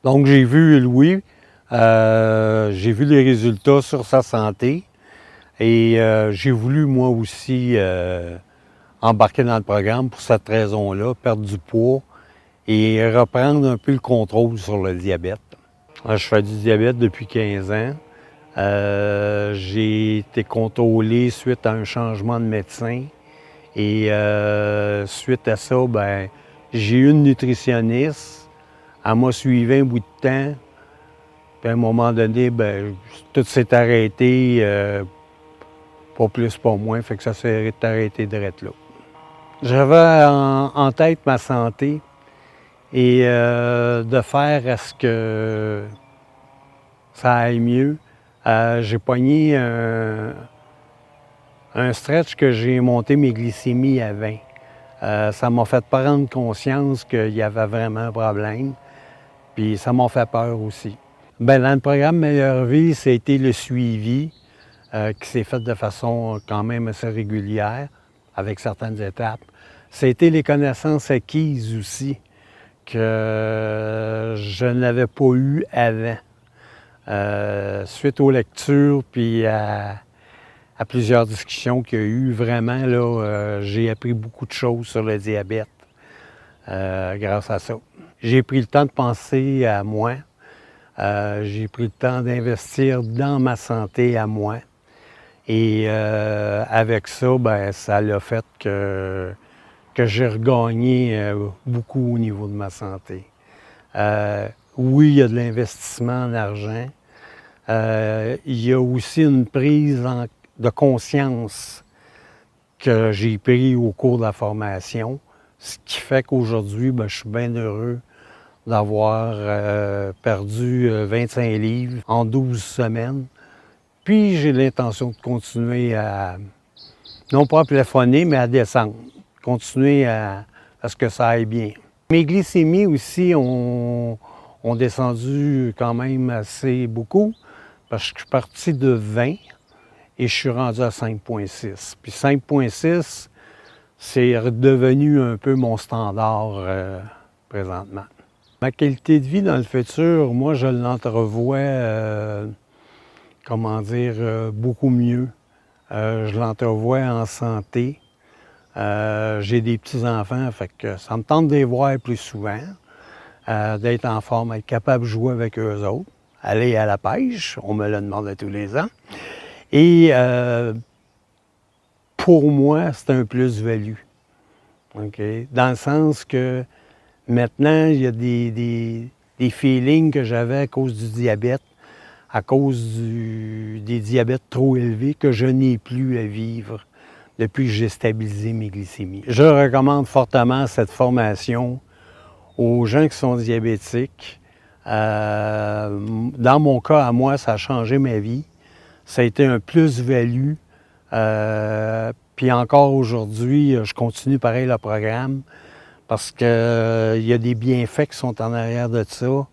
Donc, j'ai vu Louis, j'ai vu les résultats sur sa santé et j'ai voulu moi aussi embarquer dans le programme pour cette raison-là, perdre du poids et reprendre un peu le contrôle sur le diabète. Je fais du diabète depuis 15 ans. J'ai été contrôlé suite à un changement de médecin et suite à ça, ben, j'ai eu une nutritionniste. Elle m'a suivi un bout de temps. Puis à un moment donné, ben, tout s'est arrêté, pas plus, pas moins, fait que ça s'est arrêté direct là. J'avais en tête ma santé et de faire à ce que ça aille mieux. J'ai pogné un stretch que j'ai monté mes glycémies à 20. Ça m'a fait prendre conscience qu'il y avait vraiment un problème, puis ça m'a fait peur aussi. Bien, dans le programme Meilleure Vie, ça a été le suivi qui s'est fait de façon quand même assez régulière, avec certaines étapes. Ça a été les connaissances acquises aussi, que je n'avais pas eues avant. Suite aux lectures, puis à plusieurs discussions qu'il y a eu, vraiment, là, j'ai appris beaucoup de choses sur le diabète grâce à ça. J'ai pris le temps de penser à moi. J'ai pris le temps d'investir dans ma santé à moi. Et avec ça, bien, ça l'a fait que j'ai regagné beaucoup au niveau de ma santé. Oui, il y a de l'investissement en argent. Il y a aussi une prise de conscience que j'ai pris au cours de la formation, ce qui fait qu'aujourd'hui, bien, je suis bien heureux d'avoir perdu 25 livres en 12 semaines. Puis j'ai l'intention de continuer à, non pas à plafonner, mais à descendre. Continuer à ce que ça aille bien. Mes glycémies aussi ont descendu quand même assez beaucoup, parce que je suis parti de 20 et je suis rendu à 5,6. Puis 5,6, c'est redevenu un peu mon standard présentement. Ma qualité de vie dans le futur, moi, je l'entrevois, comment dire, beaucoup mieux. Je l'entrevois en santé. J'ai des petits-enfants, fait que ça me tente de les voir plus souvent, d'être en forme, être capable de jouer avec eux autres, aller à la pêche, on me le demande tous les ans. Et pour moi, c'est un plus-value. Okay? Dans le sens que maintenant, il y a des feelings que j'avais à cause du diabète, à cause des diabètes trop élevés que je n'ai plus à vivre depuis que j'ai stabilisé mes glycémies. Je recommande fortement cette formation aux gens qui sont diabétiques. Dans mon cas, à moi, ça a changé ma vie. Ça a été un plus-value. Puis encore aujourd'hui, je continue pareil le programme parce qu'il y a des bienfaits qui sont en arrière de ça.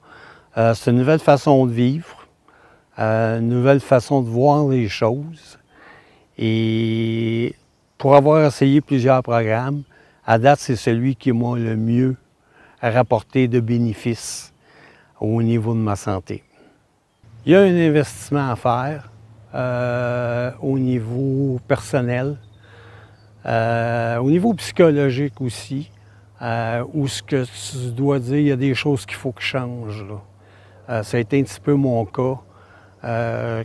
C'est une nouvelle façon de vivre, une nouvelle façon de voir les choses. Et pour avoir essayé plusieurs programmes, à date, c'est celui qui m'a le mieux rapporté de bénéfices au niveau de ma santé. Il y a un investissement à faire au niveau personnel, au niveau psychologique aussi, où ce que tu dois dire, il y a des choses qu'il faut que je change. Ça a été un petit peu mon cas.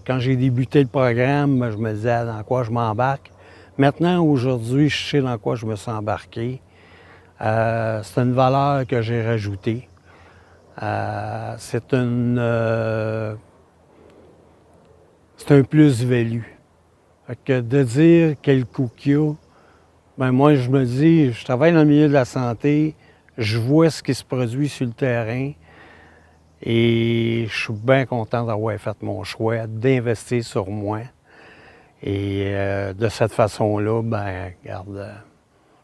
Quand j'ai débuté le programme, je me disais dans quoi je m'embarque. Maintenant, aujourd'hui, je sais dans quoi je me suis embarqué. C'est une valeur que j'ai rajoutée. C'est un plus-value. De dire quel coût qu'il y a, bien, moi, je me dis, je travaille dans le milieu de la santé, je vois ce qui se produit sur le terrain et je suis bien content d'avoir fait mon choix, d'investir sur moi. Et de cette façon-là, bien, regarde,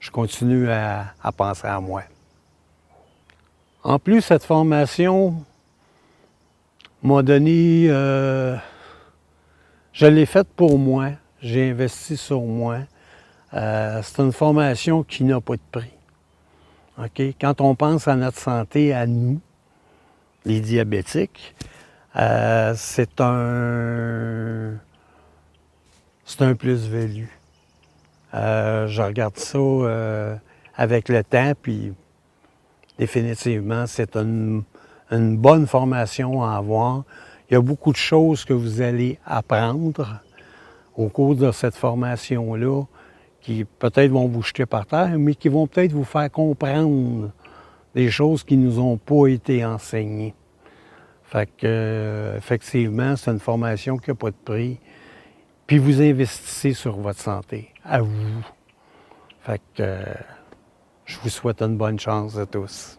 je continue à penser à moi. En plus, cette formation m'a donné, je l'ai faite pour moi, j'ai investi sur moi. C'est une formation qui n'a pas de prix. Okay? Quand on pense à notre santé, à nous, les diabétiques. C'est un plus-value. Je regarde ça avec le temps, puis définitivement, c'est une bonne formation à avoir. Il y a beaucoup de choses que vous allez apprendre au cours de cette formation-là qui peut-être vont vous jeter par terre, mais qui vont peut-être vous faire comprendre des choses qui ne nous ont pas été enseignées. Fait que, effectivement, c'est une formation qui n'a pas de prix. Puis vous investissez sur votre santé, à vous. Fait que, je vous souhaite une bonne chance à tous.